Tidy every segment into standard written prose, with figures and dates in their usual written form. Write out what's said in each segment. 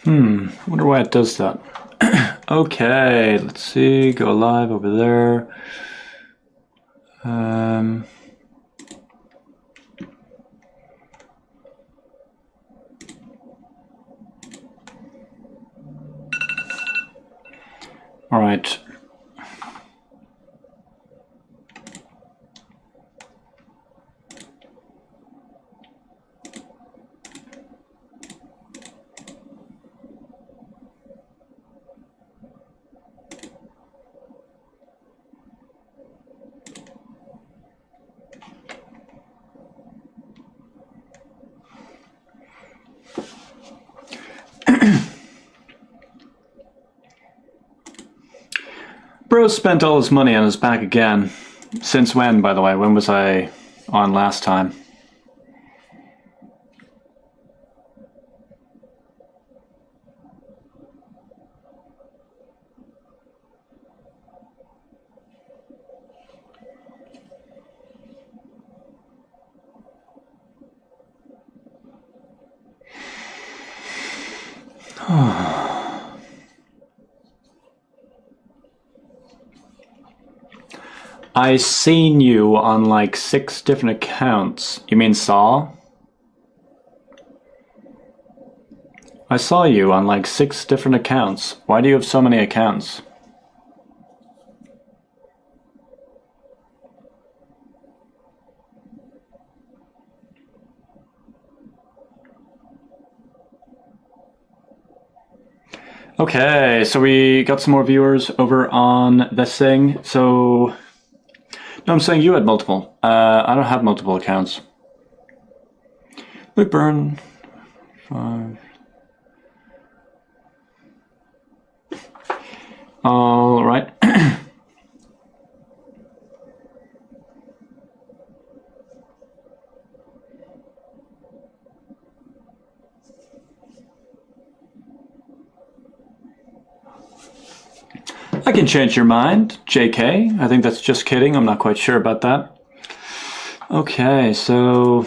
I wonder why it does that. Okay, let's see, go live over there. All right. Bro spent all his money and is back again. Since when, by the way? When was I on last time? I seen you on like 6 different accounts. You mean saw? I saw you on like 6 different accounts. Why do you have so many accounts? Okay, so we got some more viewers over on this thing. So, no, I'm saying you had multiple. I don't have multiple accounts. Luke Byrne, 5. All right. I can change your mind, JK. I think that's just kidding. I'm not quite sure about that. Okay, so...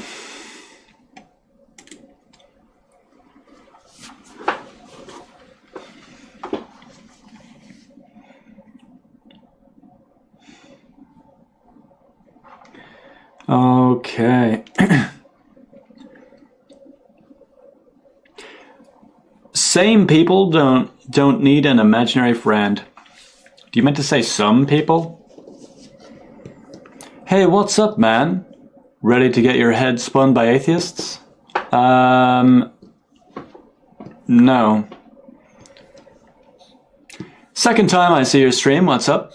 Okay. Same people don't need an imaginary friend. Do you meant to say some people? Hey, what's up, man? Ready to get your head spun by atheists? No. Second time I see your stream, what's up?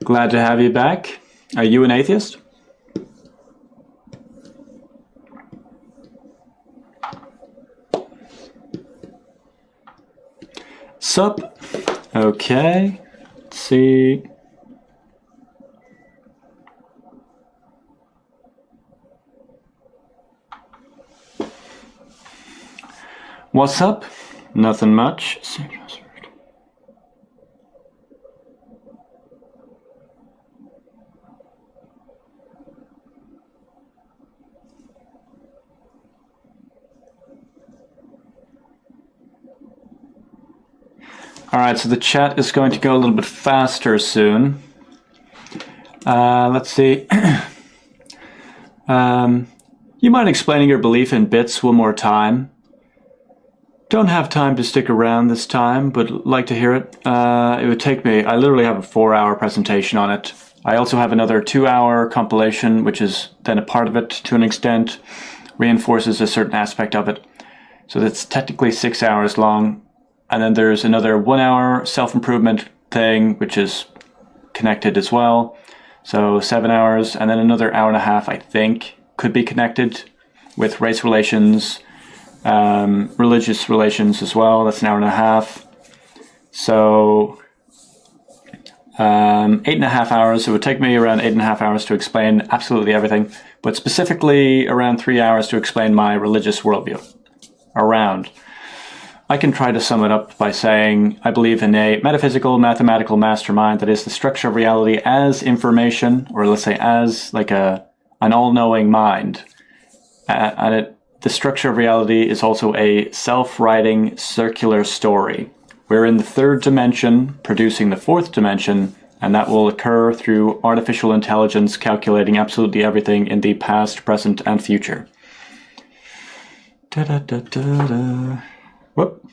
Glad to have you back. Are you an atheist? Sup? Okay. Let's see. What's up? Nothing much. Alright, so the chat is going to go a little bit faster soon. Let's see. You mind explaining your belief in bits one more time? Don't have time to stick around this time, but like to hear it. It would take me, I literally have a 4-hour presentation on it. I also have another 2-hour compilation, which is then a part of it to an extent, reinforces a certain aspect of it. So that's technically 6 hours long. And then there's another 1-hour self-improvement thing, which is connected as well. So 7 hours, and then another hour and a half, I think, could be connected with race relations, religious relations as well. That's an hour and a half. So 8.5 hours. It would take me around 8.5 hours to explain absolutely everything, but specifically around 3 hours to explain my religious worldview. I can try to sum it up by saying I believe in a metaphysical, mathematical mastermind that is the structure of reality as information, or let's say as like an all-knowing mind. And it the structure of reality is also a self-writing circular story. We're in the third dimension, producing the fourth dimension, and that will occur through artificial intelligence calculating absolutely everything in the past, present, and future. Da-da-da-da-da. Whoop.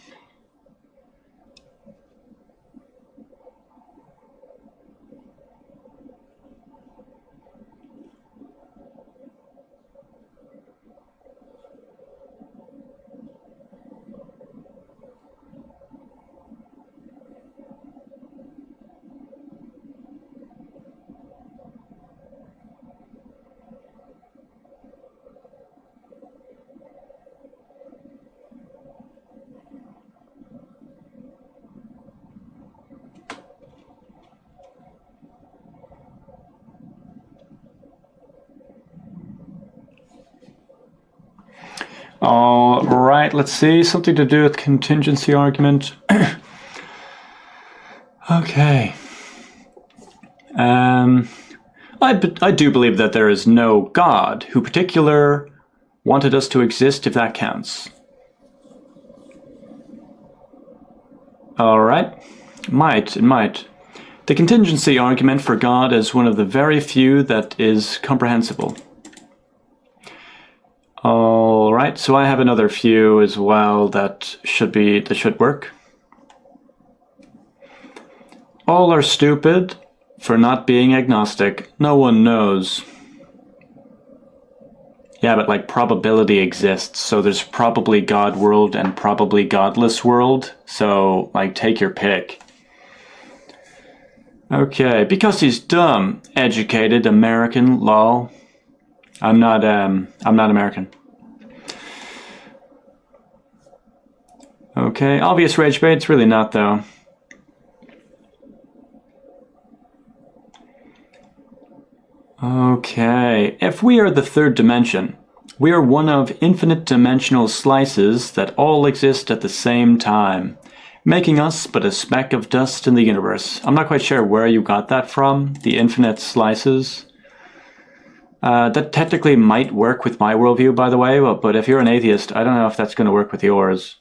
All right, let's see. Something to do with contingency argument. Okay. I do believe that there is no God who particular wanted us to exist, if that counts. All right. It might. The contingency argument for God is one of the very few that is comprehensible. All right, so I have another few as well that should work. All are stupid for not being agnostic. No one knows. Yeah, but like probability exists, so there's probably God world and probably godless world. So like take your pick. Okay, because he's dumb, educated, American, lol. I'm not American. Okay, obvious rage bait, it's really not though. Okay, if we are the third dimension, we are one of infinite dimensional slices that all exist at the same time, making us but a speck of dust in the universe. I'm not quite sure where you got that from, the infinite slices. That technically might work with my worldview, by the way, but if you're an atheist, I don't know if that's going to work with yours.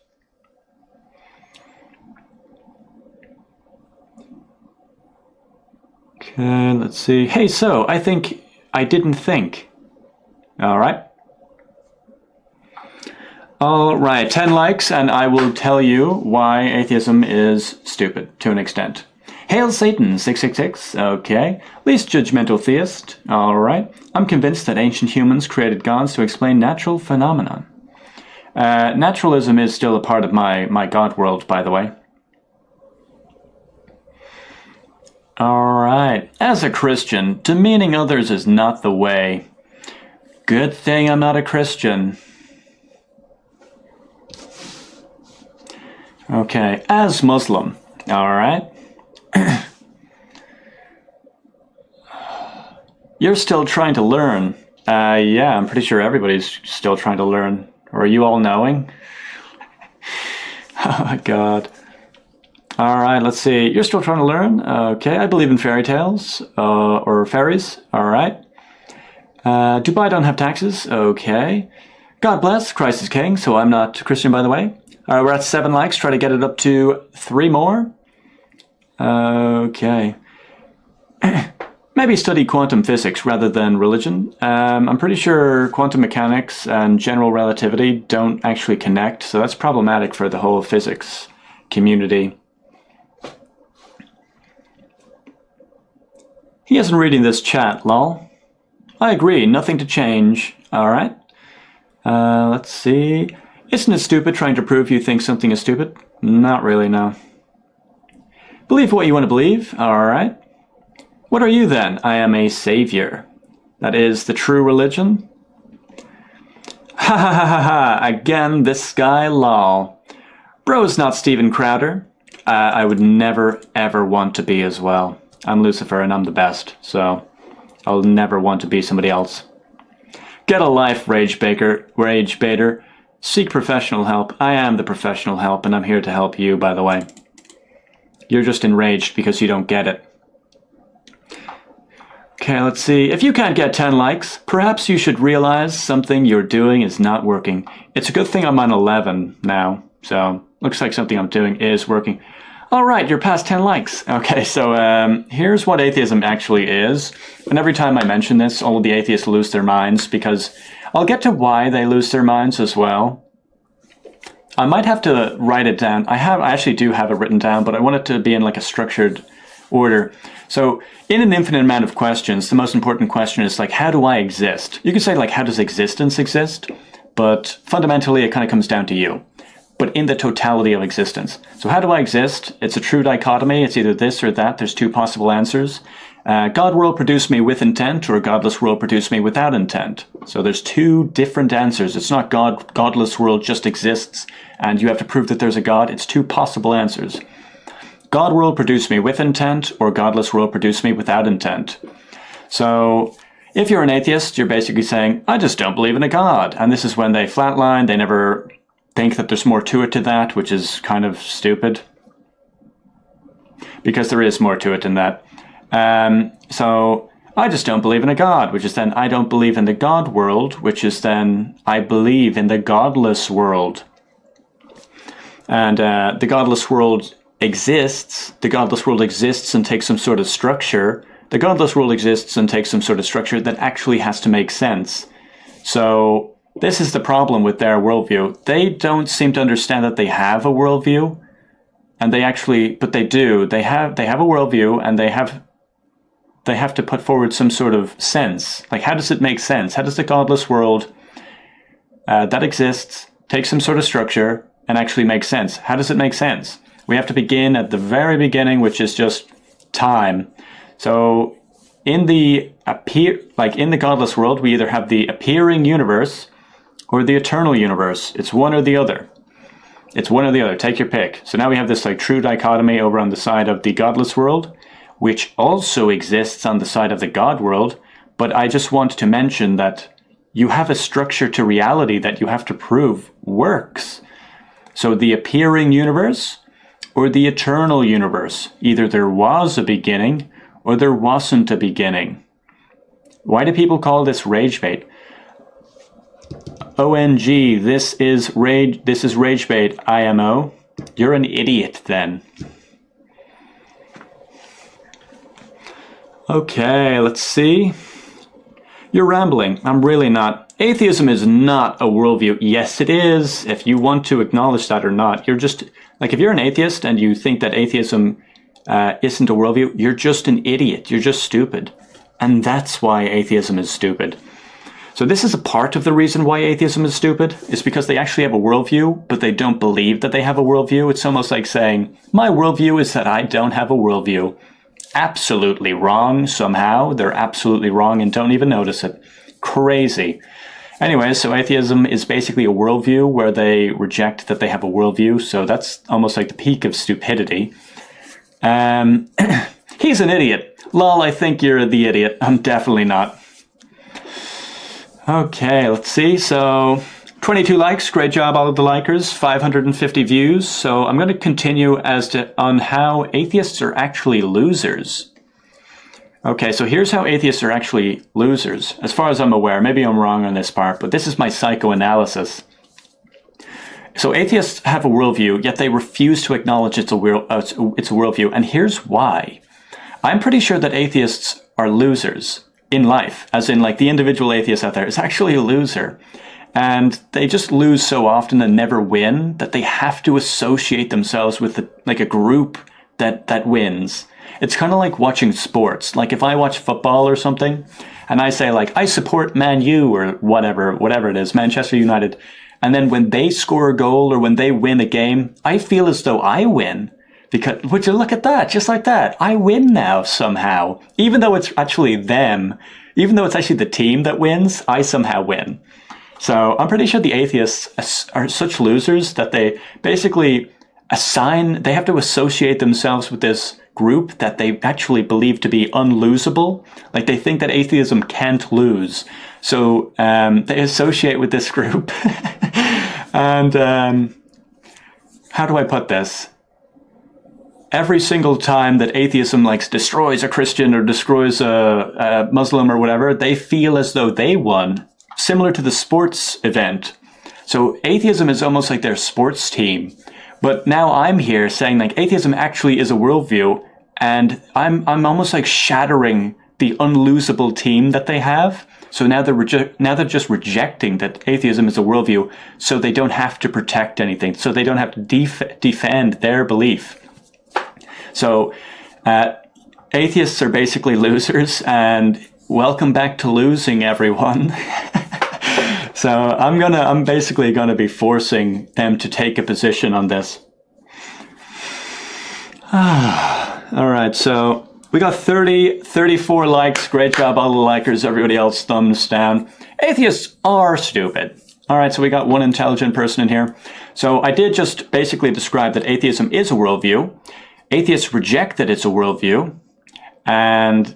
Okay, let's see. Hey, so, I think I didn't think. Alright. Alright, 10 likes, and I will tell you why atheism is stupid, to an extent. Hail Satan, 666, okay. Least judgmental theist, alright. I'm convinced that ancient humans created gods to explain natural phenomenon. Naturalism is still a part of my God world, by the way. Alright, as a Christian, demeaning others is not the way. Good thing I'm not a Christian. Okay, as Muslim, alright. You're still trying to learn. Yeah, I'm pretty sure everybody's still trying to learn. Or are you all knowing? Oh my god. Alright, let's see. You're still trying to learn? Okay, I believe in fairy tales. Or fairies. Alright. Dubai don't have taxes. Okay. God bless. Christ is king, so I'm not Christian, by the way. Alright, we're at 7 likes. Try to get it up to 3 more. Okay. Maybe study quantum physics rather than religion. I'm pretty sure quantum mechanics and general relativity don't actually connect, so that's problematic for the whole physics community. He isn't reading this chat, lol. I agree, nothing to change. Alright. Let's see. Isn't it stupid trying to prove you think something is stupid? Not really, no. Believe what you want to believe. Alright. What are you then? I am a savior. That is the true religion? Ha ha ha ha ha. Again, this guy, lol. Bro's not Steven Crowder. I would never, ever want to be as well. I'm Lucifer and I'm the best, so I'll never want to be somebody else. Get a life, rage baiter. Seek professional help. I am the professional help, and I'm here to help you, by the way. You're just enraged because you don't get it. Okay, let's see. If you can't get 10 likes, perhaps you should realize something you're doing is not working. It's a good thing I'm on 11 now, so looks like something I'm doing is working. All right, you're past 10 likes. Okay, so here's what atheism actually is. And every time I mention this, all of the atheists lose their minds, because I'll get to why they lose their minds as well. I might have to write it down. I actually do have it written down, but I want it to be in like a structured order. So in an infinite amount of questions, the most important question is like, how do I exist? You could say like, how does existence exist? But fundamentally, it kind of comes down to you. But in the totality of existence. So how do I exist? It's a true dichotomy. It's either this or that. There's two possible answers. God world produced me with intent, or godless world produced me without intent. So there's two different answers. It's not godless world just exists, and you have to prove that there's a God. It's two possible answers. God world produced me with intent, or godless world produced me without intent. So if you're an atheist, you're basically saying, I just don't believe in a God. And this is when they flatline. They never think that there's more to it to that, which is kind of stupid. Because there is more to it than that. So I just don't believe in a God, which is then I don't believe in the God world, which is then I believe in the godless world. And the godless world exists. The godless world exists and takes some sort of structure. The godless world exists and takes some sort of structure that actually has to make sense. So this is the problem with their worldview. They don't seem to understand that they have a worldview, and they actually, but they do. They have a worldview, and they have to put forward some sort of sense. Like, how does it make sense? How does the godless world that exists take some sort of structure and actually make sense? How does it make sense? We have to begin at the very beginning, which is just time. So in the godless world, we either have the appearing universe or the eternal universe. It's one or the other. It's one or the other. Take your pick. So now we have this like true dichotomy over on the side of the godless world, which also exists on the side of the God world. But I just want to mention that you have a structure to reality that you have to prove works. So the appearing universe or the eternal universe. Either there was a beginning or there wasn't a beginning. Why do people call this rage bait? ONG, this is rage bait, IMO. You're an idiot then. Okay, let's see. You're rambling. I'm really not. Atheism is not a worldview. Yes, it is, if you want to acknowledge that or not. You're just, like, if you're an atheist and you think that atheism isn't a worldview, you're just an idiot. You're just stupid. And that's why atheism is stupid. So this is a part of the reason why atheism is stupid, is because they actually have a worldview, but they don't believe that they have a worldview. It's almost like saying, my worldview is that I don't have a worldview. Absolutely wrong somehow. They're absolutely wrong and don't even notice it. Crazy. Anyway, so atheism is basically a worldview where they reject that they have a worldview. So that's almost like the peak of stupidity. He's an idiot. Lol, I think you're the idiot. I'm definitely not. Okay, let's see. So 22 likes. Great job, all of the likers. 550 views. So I'm going to continue on how atheists are actually losers. Okay, so here's how atheists are actually losers. As far as I'm aware, maybe I'm wrong on this part, but this is my psychoanalysis. So atheists have a worldview, yet they refuse to acknowledge it's a worldview. And here's why. I'm pretty sure that atheists are losers in life, as in like the individual atheist out there is actually a loser. And they just lose so often and never win that they have to associate themselves with like a group that wins. It's kind of like watching sports. Like if I watch football or something and I say like, I support Man U or whatever it is, Manchester United. And then when they score a goal or when they win a game, I feel as though I win. Because, would you look at that, just like that. I win now somehow. Even though it's actually them, even though it's actually the team that wins, I somehow win. So I'm pretty sure the atheists are such losers that they basically they have to associate themselves with this group that they actually believe to be unlosable. Like they think that atheism can't lose. So they associate with this group. And how do I put this? every single time that atheism like destroys a Christian or destroys a Muslim or whatever, they feel as though they won, similar to the sports event. So atheism is almost like their sports team. But now I'm here saying like atheism actually is a worldview, and I'm almost like shattering the unlosable team that they have. So now they're just rejecting that atheism is a worldview, so they don't have to protect anything, so they don't have to defend their belief. So atheists are basically losers, and welcome back to losing, everyone. So I'm basically gonna be forcing them to take a position on this. All right, so we got 34 likes. Great job, all the likers. Everybody else, thumbs down. Atheists are stupid. All right, so we got one intelligent person in here. So I did just basically describe that atheism is a worldview. Atheists reject that it's a worldview. And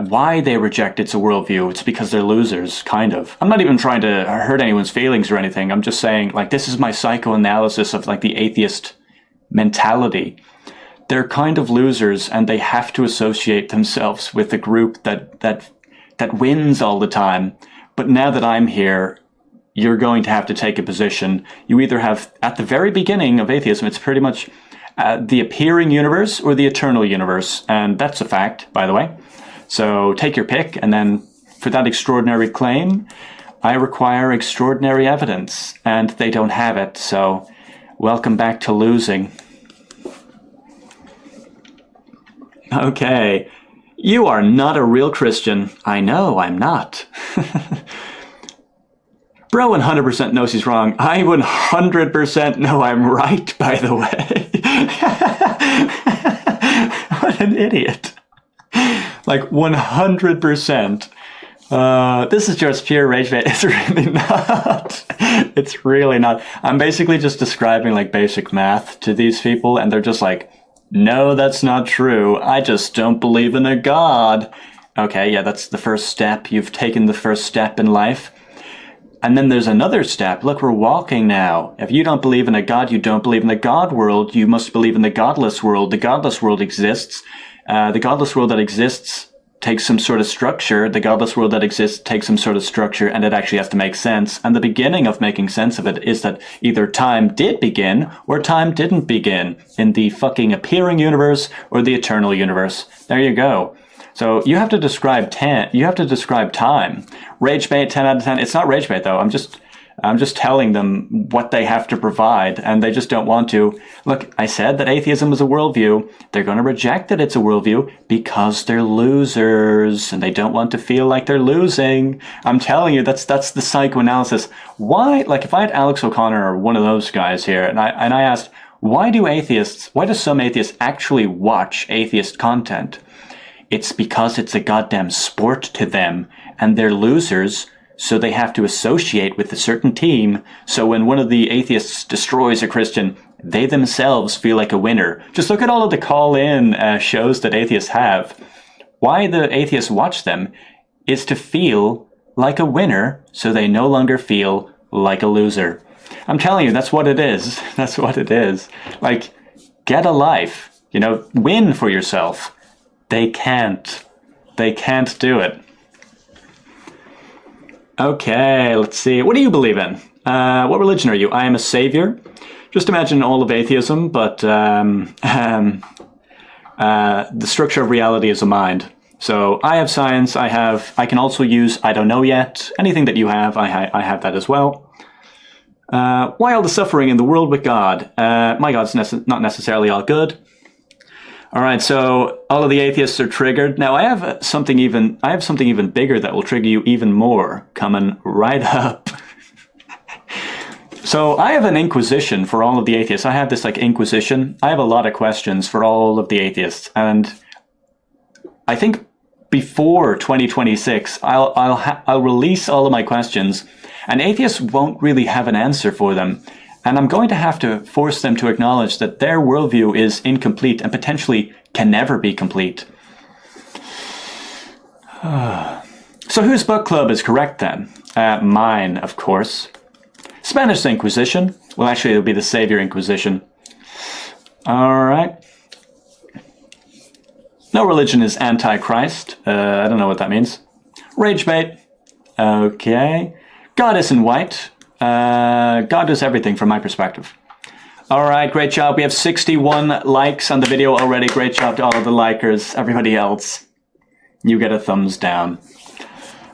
why they reject it's a worldview, it's because they're losers, kind of. I'm not even trying to hurt anyone's feelings or anything. I'm just saying, like, this is my psychoanalysis of, like, the atheist mentality. They're kind of losers, and they have to associate themselves with a group that wins all the time. But now that I'm here, you're going to have to take a position. You either have, at the very beginning of atheism, it's pretty much the appearing universe or the eternal universe. And that's a fact, by the way. So take your pick, and then for that extraordinary claim, I require extraordinary evidence, and they don't have it. So welcome back to losing. Okay, you are not a real Christian. I know, I'm not. Bro 100% knows he's wrong. I 100% know I'm right, by the way. What an idiot. Like 100%. This is just pure rage bait. It's really not. It's really not. I'm basically just describing like basic math to these people, and they're just like, no, that's not true. I just don't believe in a God. Okay, yeah, that's the first step. You've taken the first step in life. And then there's another step. Look, we're walking now. If you don't believe in a God, you don't believe in the God world. You must believe in the godless world. The godless world exists. The godless world that exists takes some sort of structure. The godless world that exists takes some sort of structure, and it actually has to make sense. And the beginning of making sense of it is that either time did begin or time didn't begin in the fucking appearing universe or the eternal universe. There you go. So you have to describe time. Rage bait, 10 out of 10. It's not rage bait though. I'm just telling them what they have to provide, and they just don't want to. Look, I said that atheism is a worldview. They're going to reject that it's a worldview because they're losers, and they don't want to feel like they're losing. I'm telling you, that's the psychoanalysis. Why, like if I had Alex O'Connor or one of those guys here, and I asked, why do some atheists actually watch atheist content? It's because it's a goddamn sport to them, and they're losers, so they have to associate with a certain team. So when one of the atheists destroys a Christian, they themselves feel like a winner. Just look at all of the call-in shows that atheists have. Why the atheists watch them is to feel like a winner, so they no longer feel like a loser. I'm telling you, that's what it is. That's what it is. Like, get a life. You know, win for yourself. They can't. They can't do it. Okay, let's see. What do you believe in? What religion are you? I am a savior. Just imagine all of atheism, but the structure of reality is a mind. So I have science. I can also use I don't know yet. Anything that you have, I have that as well. Why all the suffering in the world with God? My God's not necessarily all good. All right, so all of the atheists are triggered. Now I have something even bigger that will trigger you even more coming right up. So I have an inquisition for all of the atheists. I have this like inquisition. I have a lot of questions for all of the atheists, and I think before 2026, I'll release all of my questions, and atheists won't really have an answer for them. And I'm going to have to force them to acknowledge that their worldview is incomplete and potentially can never be complete. So whose book club is correct then? Mine, of course. Spanish Inquisition. Well, actually, it'll be the Savior Inquisition. All right. No religion is anti-Christ. I don't know what that means. Rage bait. Okay. God isn't white. God does everything from my perspective. All right, great job. We have 61 likes on the video already. Great job to all of the likers. Everybody else, you get a thumbs down.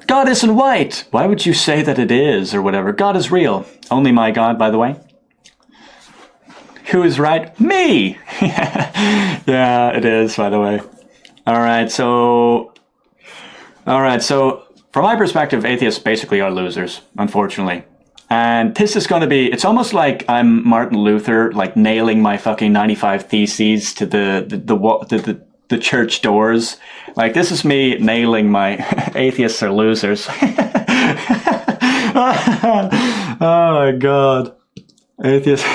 God isn't white. Why would you say that it is or whatever? God is real. Only my God, by the way. Who is right? Me! Yeah, it is, by the way. All right, so from my perspective, atheists basically are losers, unfortunately. And this is going to be, it's almost like I'm Martin Luther, like nailing my fucking 95 theses to the church doors. Like, this is me nailing my atheists are losers. Oh my God. Atheists.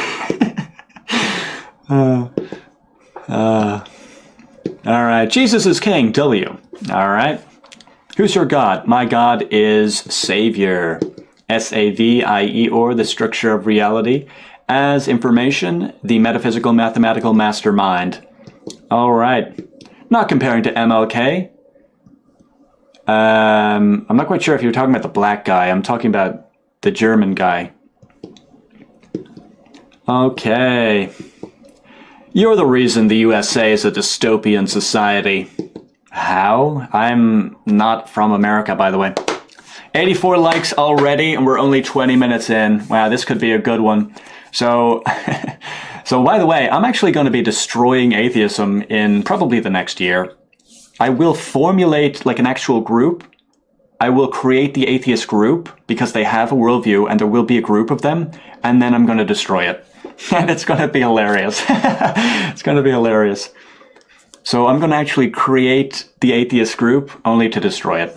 All right. Jesus is king. W. All right. Who's your God? My God is Savior. S-A-V-I-E, or the structure of reality. As information, the metaphysical mathematical mastermind. All right. Not comparing to MLK. I'm not quite sure if you're talking about the black guy. I'm talking about the German guy. Okay. You're the reason the USA is a dystopian society. How? I'm not from America, by the way. 84 likes already, and we're only 20 minutes in. Wow, this could be a good one. So, by the way, I'm actually going to be destroying atheism in probably the next year. I will formulate like an actual group. I will create the atheist group because they have a worldview and there will be a group of them, and then I'm going to destroy it. And it's going to be hilarious. It's going to be hilarious. So I'm going to actually create the atheist group only to destroy it.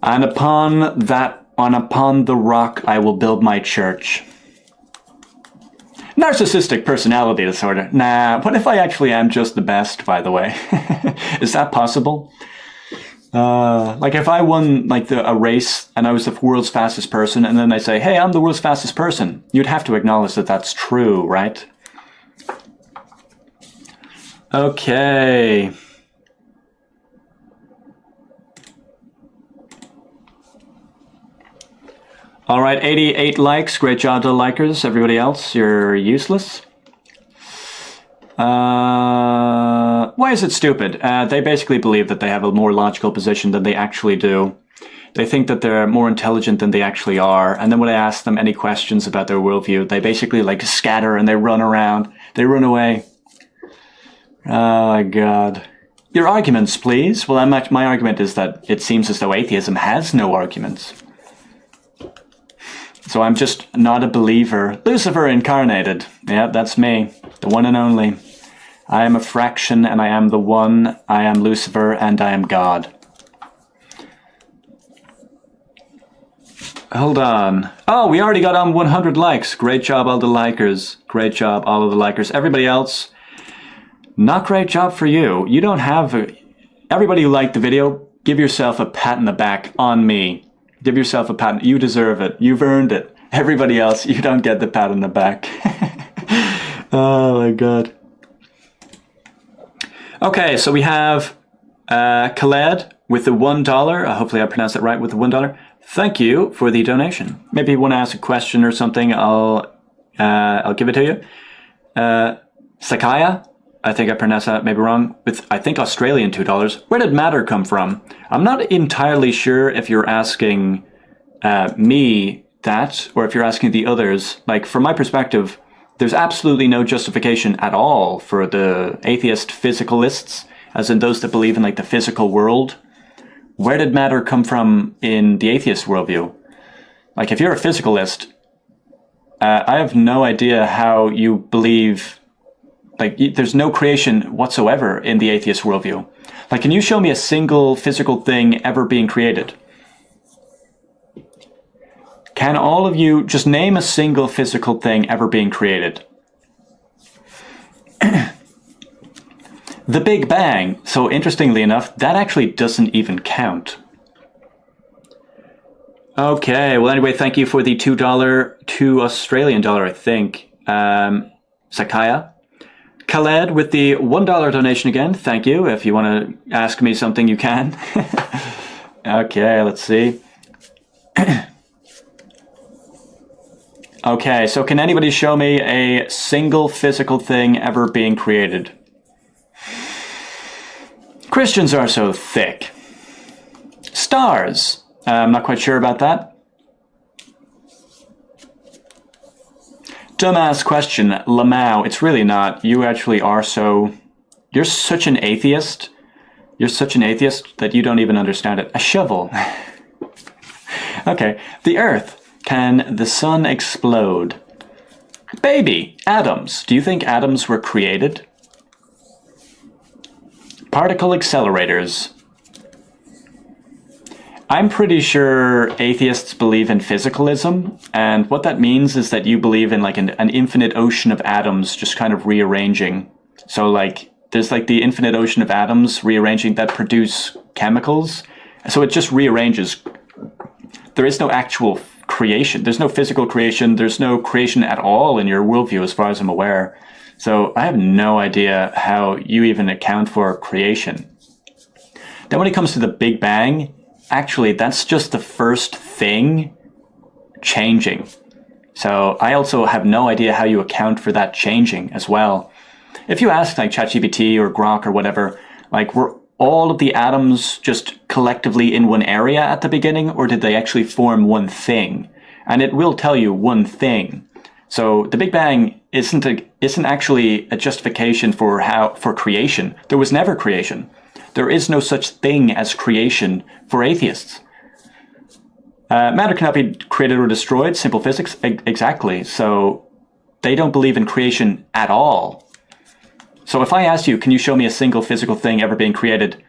And upon the rock I will build my church. Narcissistic personality disorder. Nah, what if I actually am just the best, by the way? Is that possible? Like if I won like a race and I was the world's fastest person, and then they say, hey, I'm the world's fastest person, you'd have to acknowledge that that's true, right? Okay. All right, 88 likes. Great job to the likers. Everybody else, you're useless. Why is it stupid? They basically believe that they have a more logical position than they actually do. They think that they're more intelligent than they actually are. And then when I ask them any questions about their worldview, they basically like scatter and they run around. They run away. Oh my God. Your arguments, please. Well, my argument is that it seems as though atheism has no arguments. So I'm just not a believer. Lucifer incarnated. Yeah, that's me. The one and only. I am a fraction and I am the one. I am Lucifer and I am God. Hold on. Oh, we already got on 100 likes. Great job, all the likers. Great job, all of the likers. Everybody else, not great job for you. You don't have... Everybody who liked the video, give yourself a pat on the back on me. Give yourself a pat. You deserve it. You've earned it. Everybody else, you don't get the pat on the back. Oh my God. Okay, so we have Khaled with the $1. Hopefully I pronounced it right, with the $1. Thank you for the donation. Maybe you want to ask a question or something, I'll give it to you. Sakaya, I think I pronounced that maybe wrong, with I think Australian $2. Where did matter come from? I'm not entirely sure if you're asking me that, or if you're asking the others. Like, from my perspective, there's absolutely no justification at all for the atheist physicalists, as in those that believe in like the physical world. Where did matter come from in the atheist worldview? Like, if you're a physicalist, I have no idea how you believe... Like, there's no creation whatsoever in the atheist worldview. Like, can you show me a single physical thing ever being created? Can all of you just name a single physical thing ever being created? The Big Bang. So, interestingly enough, that actually doesn't even count. Okay, well, anyway, thank you for the $2 to Australian dollar, I think. Sakaya. Khaled with the $1 donation again. Thank you. If you want to ask me something, you can. Okay, let's see. Okay, so can anybody show me a single physical thing ever being created? Christians are so thick. Stars. I'm not quite sure about that. Dumbass question, Lamau. It's really not. You actually are so... You're such an atheist. You're such an atheist that you don't even understand it. A shovel. Okay. The Earth. Can the sun explode? Baby. Atoms. Do you think atoms were created? Particle accelerators. I'm pretty sure atheists believe in physicalism, and what that means is that you believe in like an infinite ocean of atoms just kind of rearranging. So like there's like the infinite ocean of atoms rearranging that produce chemicals. So it just rearranges. There is no actual creation. There's no physical creation. There's no creation at all in your worldview as far as I'm aware. So I have no idea how you even account for creation. Then when it comes to the Big Bang, actually, that's just the first thing changing. So I also have no idea how you account for that changing as well. If you ask like ChatGPT or Grok or whatever, like were all of the atoms just collectively in one area at the beginning, or did they actually form one thing? And it will tell you one thing. So the Big Bang isn't actually a justification for creation. There was never creation. There is no such thing as creation for atheists. Matter cannot be created or destroyed. Simple physics. Exactly. So they don't believe in creation at all. So if I asked you, can you show me a single physical thing ever being created?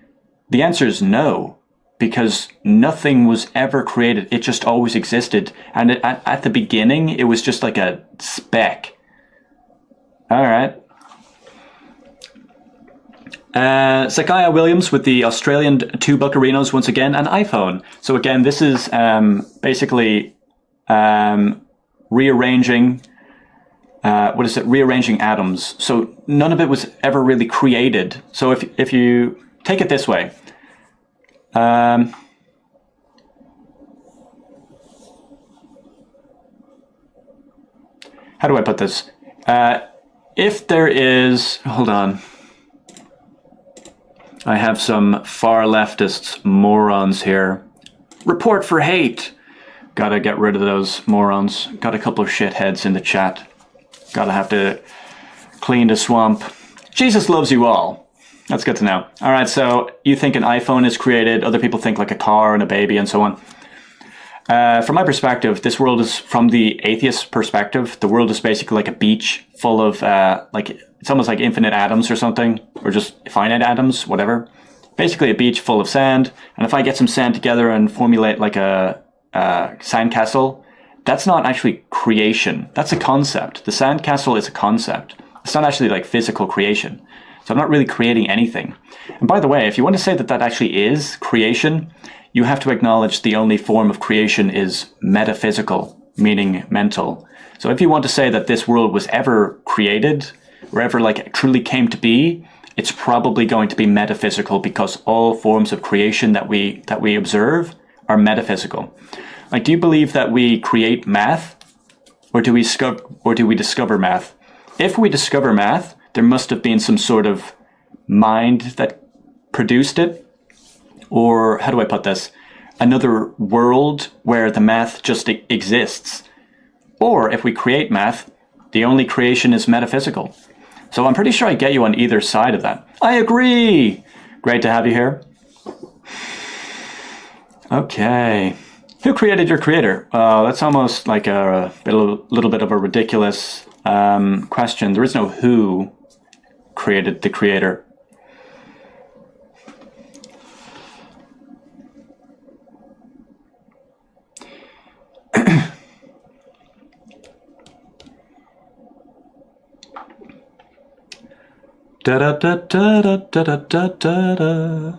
The answer is no, because nothing was ever created. It just always existed. And at the beginning, it was just like a speck. All right. Zakaya Williams with the Australian two buccarinos once again, an iPhone. So again, this is basically rearranging. Rearranging atoms. So none of it was ever really created. So if you take it this way, how do I put this? If there is, hold on. I have some far leftist morons here. Report for hate. Gotta get rid of those morons. Got a couple of shitheads in the chat. Gotta have to clean the swamp. Jesus loves you all. That's good to know. All right, so you think an iPhone is created. Other people think like a car and a baby and so on. From my perspective, this world is, from the atheist perspective, the world is basically like a beach full of, it's almost like infinite atoms or something, or just finite atoms, whatever. Basically a beach full of sand. And if I get some sand together and formulate like a sandcastle, that's not actually creation. That's a concept. The sandcastle is a concept. It's not actually like physical creation. So I'm not really creating anything. And by the way, if you want to say that that actually is creation, you have to acknowledge the only form of creation is metaphysical, meaning mental. So if you want to say that this world was ever created, or ever like truly came to be, it's probably going to be metaphysical, because all forms of creation that we observe are metaphysical. Like, do you believe that we create math, or do we discover math? If we discover math, there must have been some sort of mind that produced it, or how do I put this? Another world where the math just exists. Or if we create math, the only creation is metaphysical. So I'm pretty sure I get you on either side of that. I agree. Great to have you here. Okay. Who created your creator? That's almost like a little bit of a ridiculous question. There is no who created the creator. Da da da da da da da da da.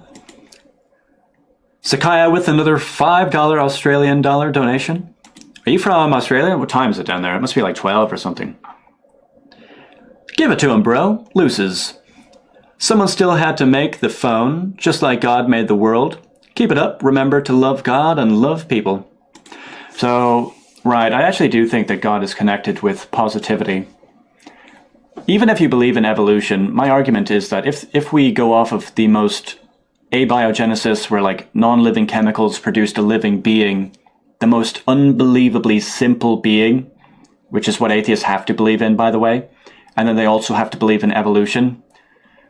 Sakaya with another $5 Australian dollar donation. Are you from Australia? What time is it down there? It must be like 12 or something. Give it to him, bro. Loses. Someone still had to make the phone, just like God made the world. Keep it up. Remember to love God and love people. So, right, I actually do think that God is connected with positivity. Even if you believe in evolution, my argument is that if we go off of the most abiogenesis, where like non-living chemicals produced a living being, the most unbelievably simple being, which is what atheists have to believe in, by the way, and then they also have to believe in evolution.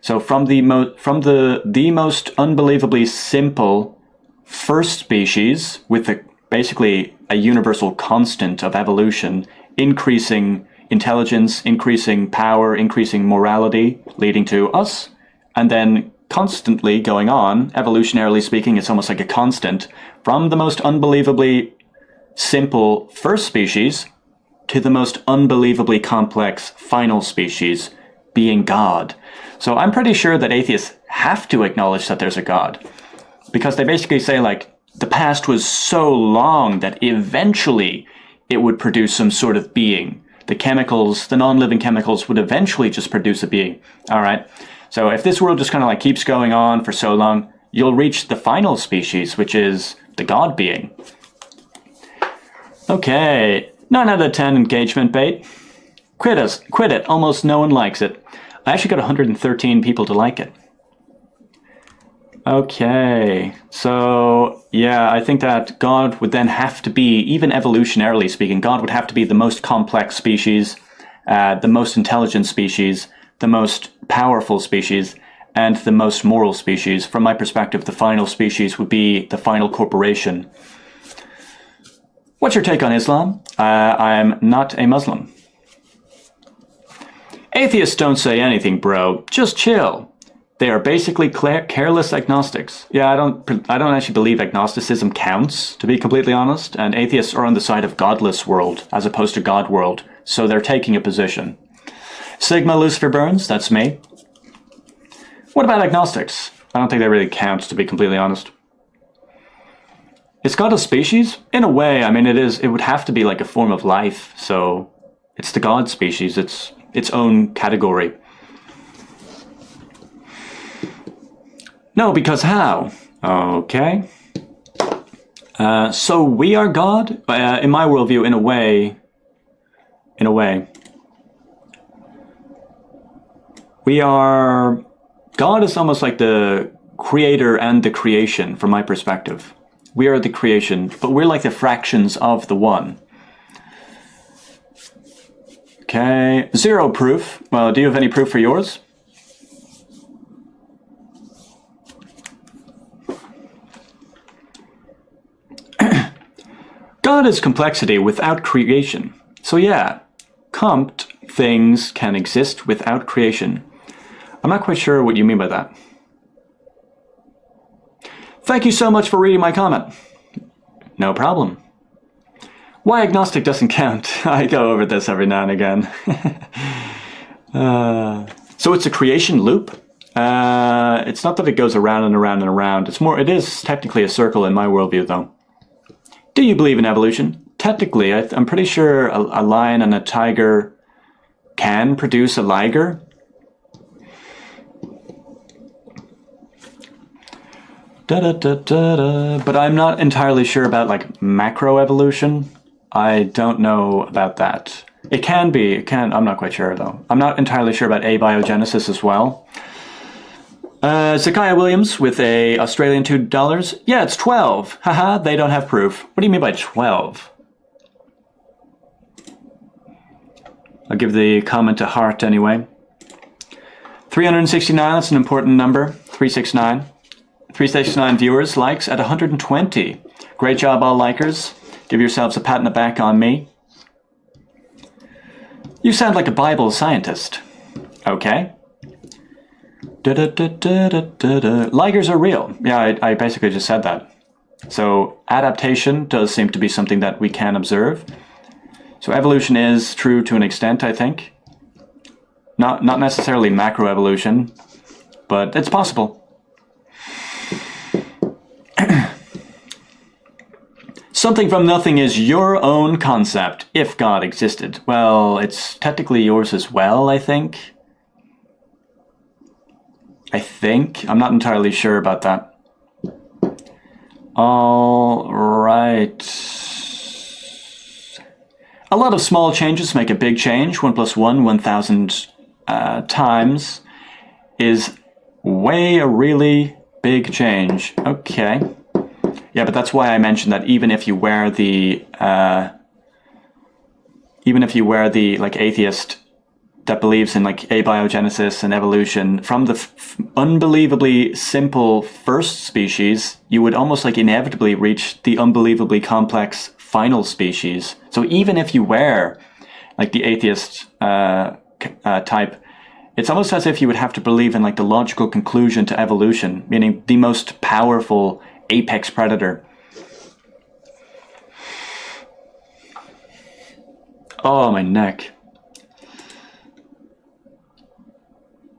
So from the most unbelievably simple first species, with basically a universal constant of evolution, increasing intelligence, increasing power, increasing morality, leading to us, and then constantly going on, evolutionarily speaking, it's almost like a constant, from the most unbelievably simple first species to the most unbelievably complex final species, being God. So I'm pretty sure that atheists have to acknowledge that there's a God, because they basically say, like, the past was so long that eventually it would produce some sort of being. The chemicals, the non-living chemicals, would eventually just produce a being. All right. So if this world just kind of like keeps going on for so long, you'll reach the final species, which is the God being. Okay. 9 out of 10 engagement bait. Quit it. Almost no one likes it. I actually got 113 people to like it. Okay, so yeah, I think that God would then have to be, even evolutionarily speaking, God would have to be the most complex species, the most intelligent species, the most powerful species, and the most moral species. From my perspective, the final species would be the final corporation. What's your take on Islam? I'm not a Muslim. Atheists don't say anything, bro. Just chill. They are basically careless agnostics. Yeah, I don't actually believe agnosticism counts, to be completely honest, and atheists are on the side of godless world, as opposed to God world, so they're taking a position. Sigma Lucifer Burns, that's me. What about agnostics? I don't think they really count, to be completely honest. Is God a species? In a way, I mean, it would have to be like a form of life, so it's the God species, it's its own category. No, because how? Okay. So we are God? In my worldview, in a way. We are... God is almost like the creator and the creation, from my perspective. We are the creation, but we're like the fractions of the one. Okay. 0 proof. Well, do you have any proof for yours? God is complexity without creation. So yeah, things can exist without creation. I'm not quite sure what you mean by that. Thank you so much for reading my comment. No problem. Why agnostic doesn't count? I go over this every now and again. So it's a creation loop? It's not that it goes around and around and around. It is technically a circle in my worldview, though. Do you believe in evolution? Technically, I'm pretty sure a lion and a tiger can produce a liger. But I'm not entirely sure about like macroevolution. I don't know about that. It can be. I'm not quite sure though. I'm not entirely sure about abiogenesis as well. Zakiah Williams with a Australian $2. Yeah, it's 12. Haha, they don't have proof. What do you mean by 12? I'll give the comment a heart anyway. 369, that's an important number. 369. 369 viewers, likes at 120. Great job, all likers. Give yourselves a pat on the back on me. You sound like a Bible scientist. Okay. Ligers are real. Yeah, I basically just said that. So adaptation does seem to be something that we can observe. So evolution is true to an extent, I think. Not necessarily macroevolution, but it's possible. Something from nothing is your own concept, if God existed. Well, it's technically yours as well, I think. I think. I'm not entirely sure about that. All right. A lot of small changes make a big change. 1 plus 1, 1,000 times is a really big change. Okay. Yeah, but that's why I mentioned that even if you wear the like atheist that believes in like abiogenesis and evolution, from the unbelievably simple first species, you would almost like inevitably reach the unbelievably complex final species. So even if you wear like the atheist type, it's almost as if you would have to believe in like the logical conclusion to evolution, meaning the most powerful apex predator. Oh, my neck.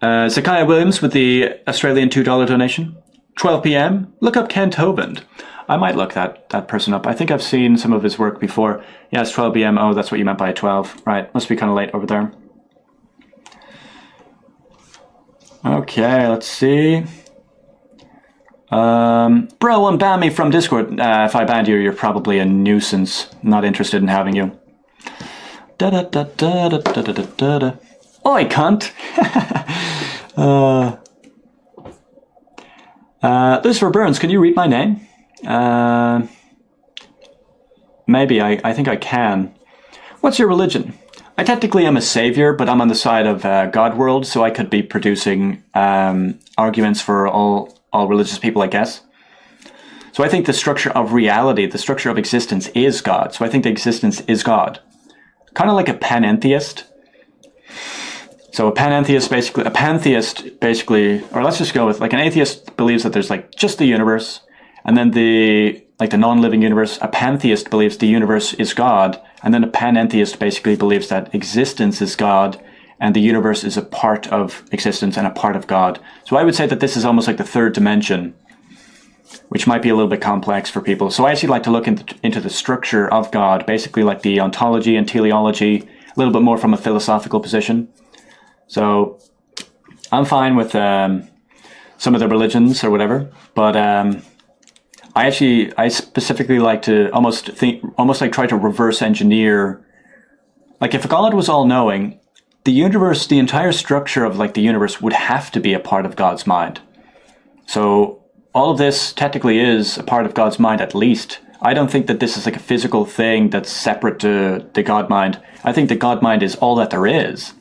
Zakiah Williams with the Australian $2 donation. 12 p.m. Look up Kent Hovind. I might look that person up. I think I've seen some of his work before. Yeah, it's 12 p.m. Oh, that's what you meant by 12. Right, must be kind of late over there. Okay, let's see. Bro, unban me from Discord. If I banned you, you're probably a nuisance. Not interested in having you. Da da da da da da da da da. Oi, cunt! Lucifer Burns, can you read my name? Maybe, I think I can. What's your religion? I technically am a savior, but I'm on the side of God world, so I could be producing arguments for all religious people, I guess. So I think the structure of reality, the structure of existence is God. So I think the existence is God. Kind of like a panentheist. So a panentheist basically, or let's just go with like an atheist believes that there's like just the universe, and then the non-living universe. A pantheist believes the universe is God, and then a panentheist basically believes that existence is God, and the universe is a part of existence and a part of God. So I would say that this is almost like the third dimension, which might be a little bit complex for people. So I actually like to look into the structure of God, basically like the ontology and teleology, a little bit more from a philosophical position. So I'm fine with some of the religions or whatever, but I specifically like to almost like try to reverse engineer. Like if God was all knowing, the universe, the entire structure of like the universe would have to be a part of God's mind. So all of this technically is a part of God's mind, at least. I don't think that this is like a physical thing that's separate to the God mind. I think the God mind is all that there is.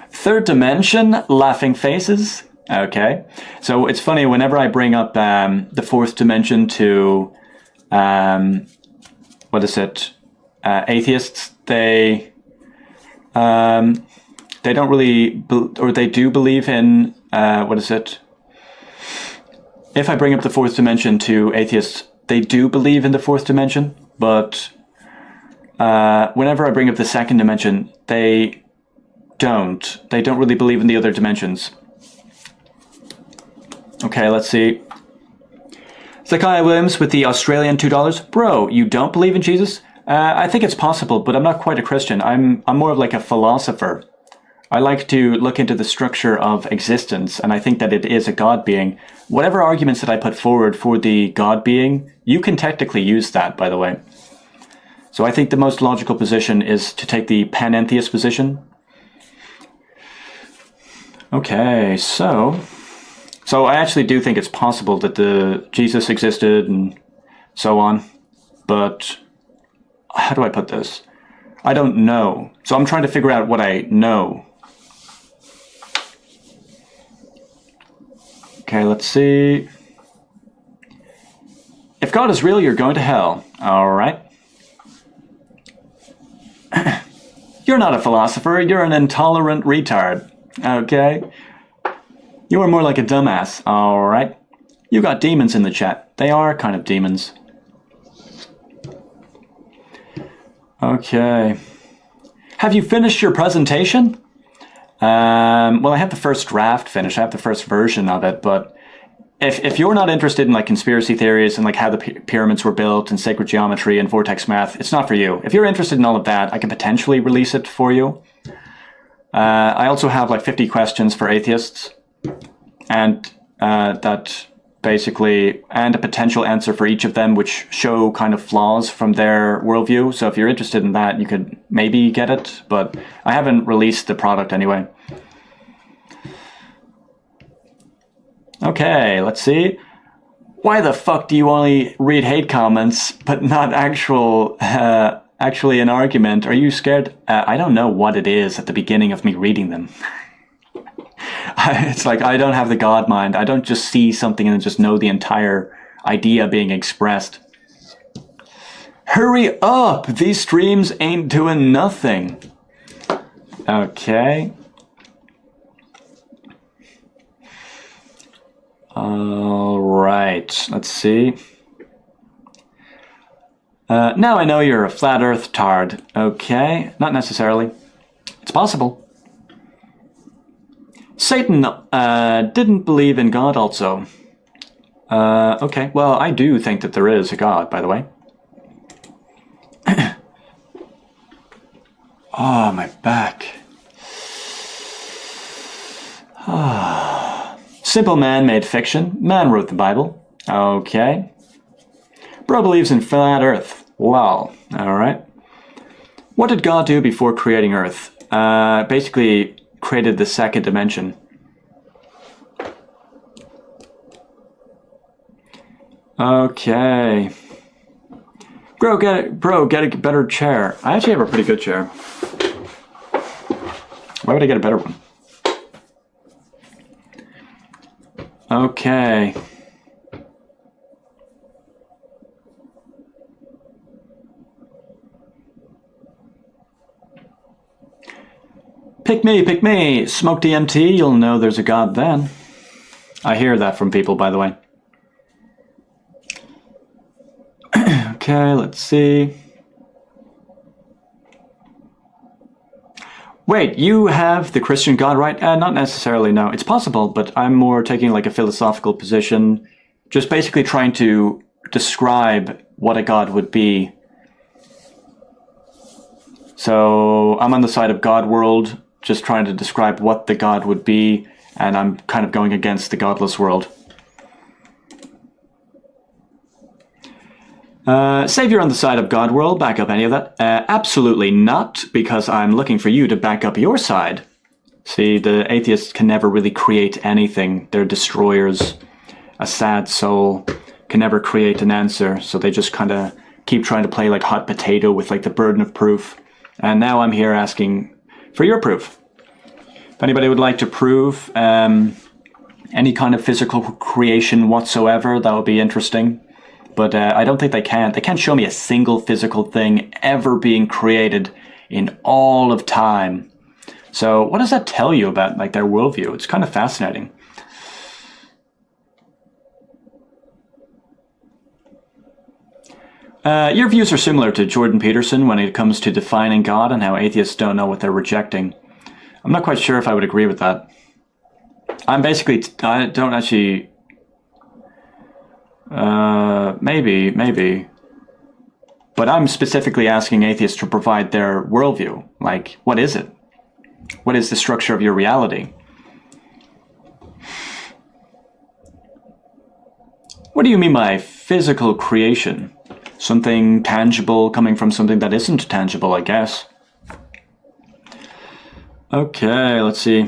Third dimension, laughing faces. Okay. So it's funny, whenever I bring up the fourth dimension to, atheists, they don't really, or they do believe in, if I bring up the fourth dimension to atheists, they do believe in the fourth dimension, but whenever I bring up the second dimension, they don't really believe in the other dimensions. Okay, let's see. Zakiah Williams with the Australian $2. Bro, you don't believe in Jesus? I think it's possible, but I'm not quite a Christian. I'm more of like a philosopher. I like to look into the structure of existence, and I think that it is a God being. Whatever arguments that I put forward for the God being, you can technically use that, by the way. So I think the most logical position is to take the panentheist position. Okay, so I actually do think it's possible that the Jesus existed and so on, but how do I put this? I don't know. So I'm trying to figure out what I know. Okay, let's see. If God is real, you're going to hell. All right. You're not a philosopher. You're an intolerant retard. Okay. You are more like a dumbass. All right. You got demons in the chat. They are kind of demons. Okay. Have you finished your presentation? Well, I have the first draft finished. I have the first version of it, but if you're not interested in like conspiracy theories and like how the pyramids were built and sacred geometry and vortex math, it's not for you. If you're interested in all of that, I can potentially release it for you. I also have like 50 questions for atheists. and that basically, and a potential answer for each of them, which show kind of flaws from their worldview. So if you're interested in that, you could maybe get it, but I haven't released the product anyway. Okay, let's see. Why the fuck do you only read hate comments, but not actually an argument? Are you scared? I don't know what it is at the beginning of me reading them. It's like I don't have the God mind. I don't just see something and just know the entire idea being expressed. Hurry up! These streams ain't doing nothing. Okay. Alright, let's see. Now I know you're a flat earth tard. Okay, not necessarily. It's possible. Satan didn't believe in God also. Okay, well, I do think that there is a God, by the way. Oh, my back. Simple man made fiction. Man wrote the Bible. Okay. Bro believes in flat earth. Wow. Alright. What did God do before creating earth? Basically created the second dimension. Okay. Bro, get a better chair. I actually have a pretty good chair. Why would I get a better one? Okay. Pick me, smoke DMT, you'll know there's a God then. I hear that from people, by the way. Okay, let's see. Wait, you have the Christian God, right? Not necessarily, no. It's possible, but I'm more taking like a philosophical position, just basically trying to describe what a God would be. So I'm on the side of God world, just trying to describe what the God would be, and I'm kind of going against the godless world. Savior on the side of God world, back up any of that? Absolutely not, because I'm looking for you to back up your side. See, the atheists can never really create anything. They're destroyers. A sad soul can never create an answer, so they just kind of keep trying to play like hot potato with like the burden of proof. And now I'm here asking for your proof. If anybody would like to prove any kind of physical creation whatsoever, that would be interesting. But I don't think they can. They can't show me a single physical thing ever being created in all of time. So what does that tell you about like their worldview? It's kind of fascinating. Your views are similar to Jordan Peterson when it comes to defining God and how atheists don't know what they're rejecting. I'm not quite sure if I would agree with that. I'm basically, I don't actually... maybe. But I'm specifically asking atheists to provide their worldview. Like, what is it? What is the structure of your reality? What do you mean by physical creation? Something tangible coming from something that isn't tangible, I guess. Okay, let's see.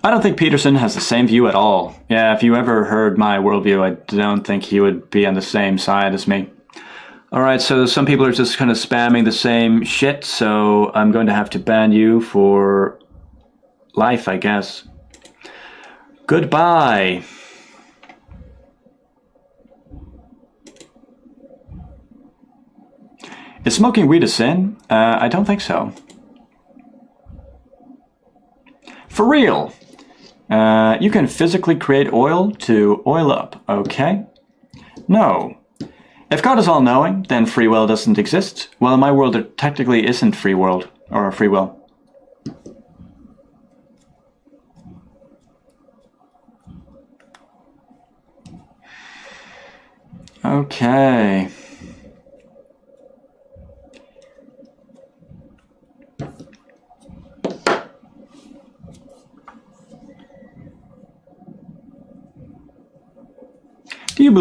I don't think Peterson has the same view at all. Yeah, if you ever heard my worldview, I don't think he would be on the same side as me. Alright, so some people are just kind of spamming the same shit, so I'm going to have to ban you for life, I guess. Goodbye. Is smoking weed a sin? I don't think so. For real. You can physically create oil to oil up, okay? No. If God is all-knowing, then free will doesn't exist. Well, in my world, there technically isn't free world, or free will. Okay.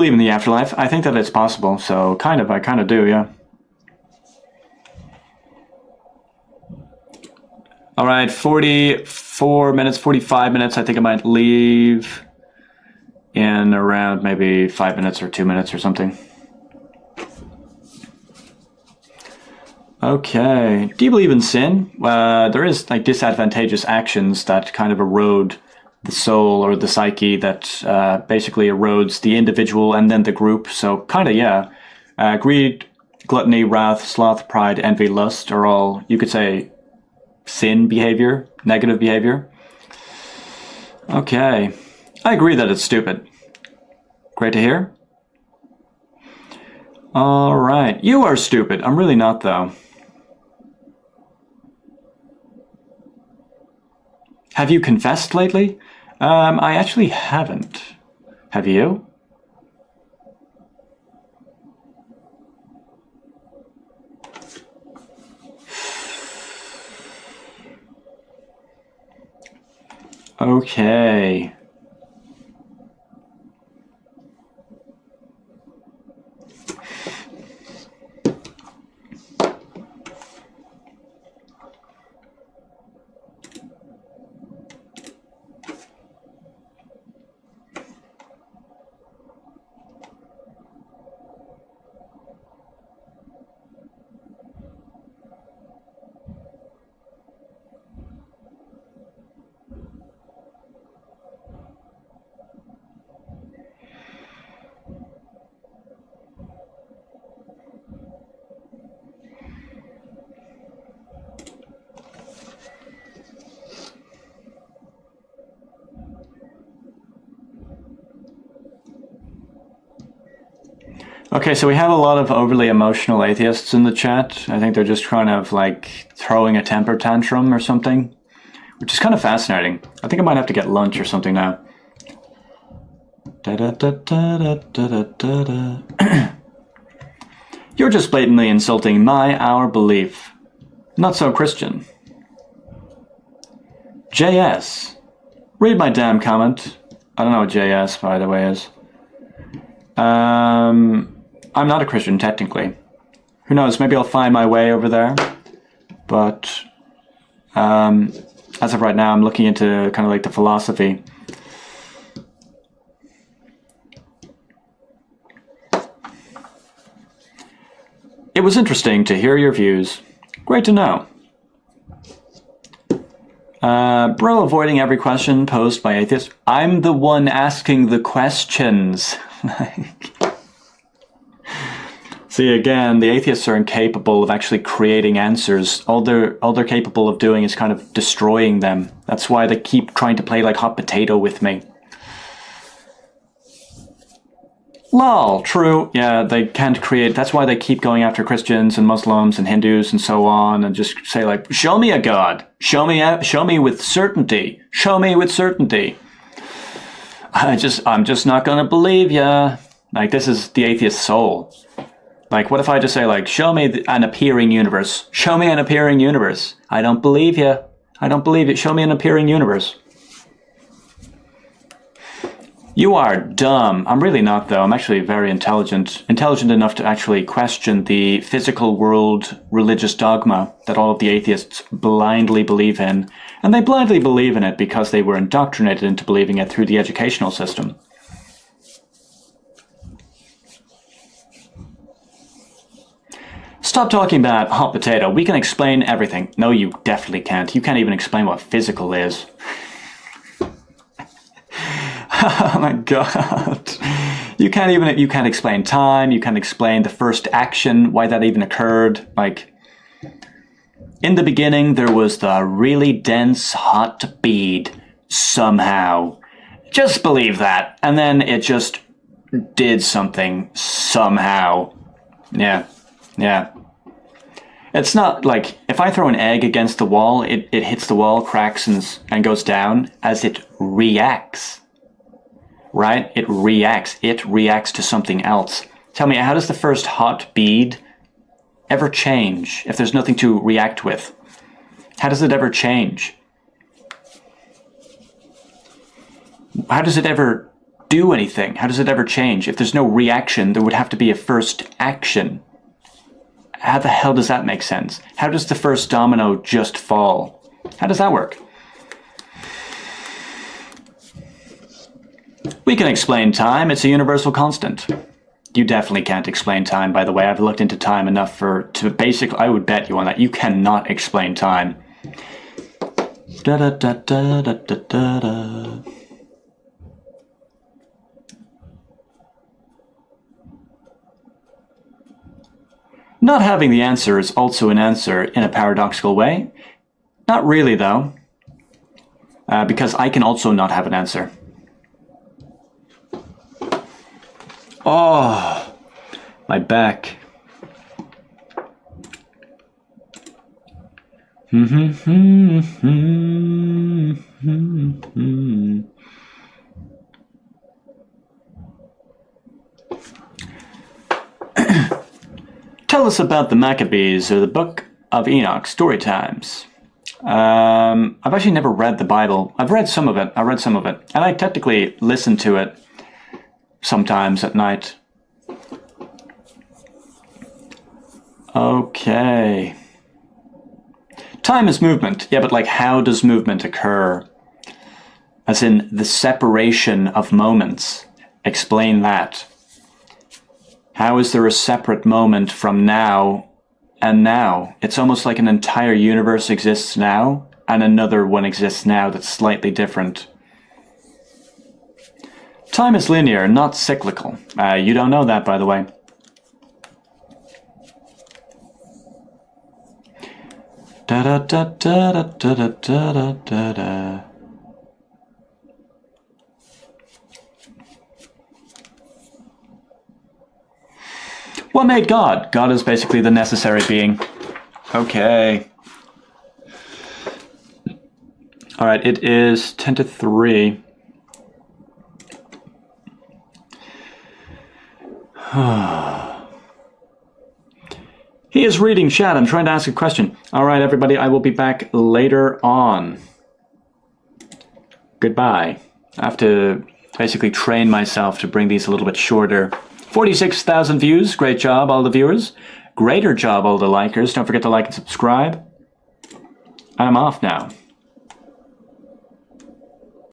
believe in the afterlife. I think that it's possible, so I kind of do, yeah. All right, 44 minutes, 45 minutes. I think I might leave in around maybe 5 minutes or 2 minutes or something. Okay. Do you believe in sin? There is like disadvantageous actions that kind of erode the soul or the psyche, that basically erodes the individual and then the group. So kind of, yeah. Greed, gluttony, wrath, sloth, pride, envy, lust are all, you could say, sin behavior, negative behavior. Okay. I agree that it's stupid. Great to hear. All right. You are stupid. I'm really not, though. Have you confessed lately? I actually haven't. Have you? Okay. Okay, so we have a lot of overly emotional atheists in the chat. I think they're just kind of like throwing a temper tantrum or something, which is kind of fascinating. I think I might have to get lunch or something now. You're just blatantly insulting our belief. Not so Christian. JS. Read my damn comment. I don't know what JS, by the way, is. I'm not a Christian, technically. Who knows, maybe I'll find my way over there. But as of right now, I'm looking into kind of like the philosophy. It was interesting to hear your views. Great to know. Bro, avoiding every question posed by atheists. I'm the one asking the questions. See, again, the atheists are incapable of actually creating answers. All they're capable of doing is kind of destroying them. That's why they keep trying to play like hot potato with me. Lol, true. Yeah, they can't create... That's why they keep going after Christians and Muslims and Hindus and so on, and just say like, show me a God. Show me with certainty. Show me with certainty. I'm just not gonna believe ya. Like, this is the atheist soul. Like, what if I just say, like, show me an appearing universe. Show me an appearing universe. I don't believe you. I don't believe it. Show me an appearing universe. You are dumb. I'm really not, though. I'm actually very intelligent. Intelligent enough to actually question the physical world religious dogma that all of the atheists blindly believe in. And they blindly believe in it because they were indoctrinated into believing it through the educational system. Stop talking about hot potato. We can explain everything. No, you definitely can't. You can't even explain what physical is. Oh my god. You can't explain time, you can't explain the first action, why that even occurred. Like, in the beginning there was the really dense hot bead somehow. Just believe that. And then it just did something somehow. Yeah. It's not like, if I throw an egg against the wall, it hits the wall, cracks and goes down as it reacts. Right? It reacts. It reacts to something else. Tell me, how does the first hot bead ever change if there's nothing to react with? How does it ever change? How does it ever do anything? How does it ever change? If there's no reaction, there would have to be a first action. How the hell does that make sense? How does the first domino just fall? How does that work? We can explain time. It's a universal constant. You definitely can't explain time, by the way. I've looked into time enough to basically, I would bet you on that. You cannot explain time. Da da da da da da da da. Not having the answer is also an answer in a paradoxical way. Not really, though, because I can also not have an answer. Oh, my back. Tell us about the Maccabees or the Book of Enoch, story times. I've actually never read the Bible. I've read some of it. And I technically listen to it sometimes at night. Okay. Time is movement. Yeah, but like, how does movement occur? As in the separation of moments. Explain that. How is there a separate moment from now and now? It's almost like an entire universe exists now and another one exists now that's slightly different. Time is linear, not cyclical. You don't know that, by the way. Da da da da da da da da da da. What made God? God is basically the necessary being. Okay. All right, it is 10 to 3. He is reading chat. I'm trying to ask a question. All right, everybody, I will be back later on. Goodbye. I have to basically train myself to bring these a little bit shorter. 46,000 views. Great job, all the viewers. Greater job, all the likers. Don't forget to like and subscribe. I'm off now.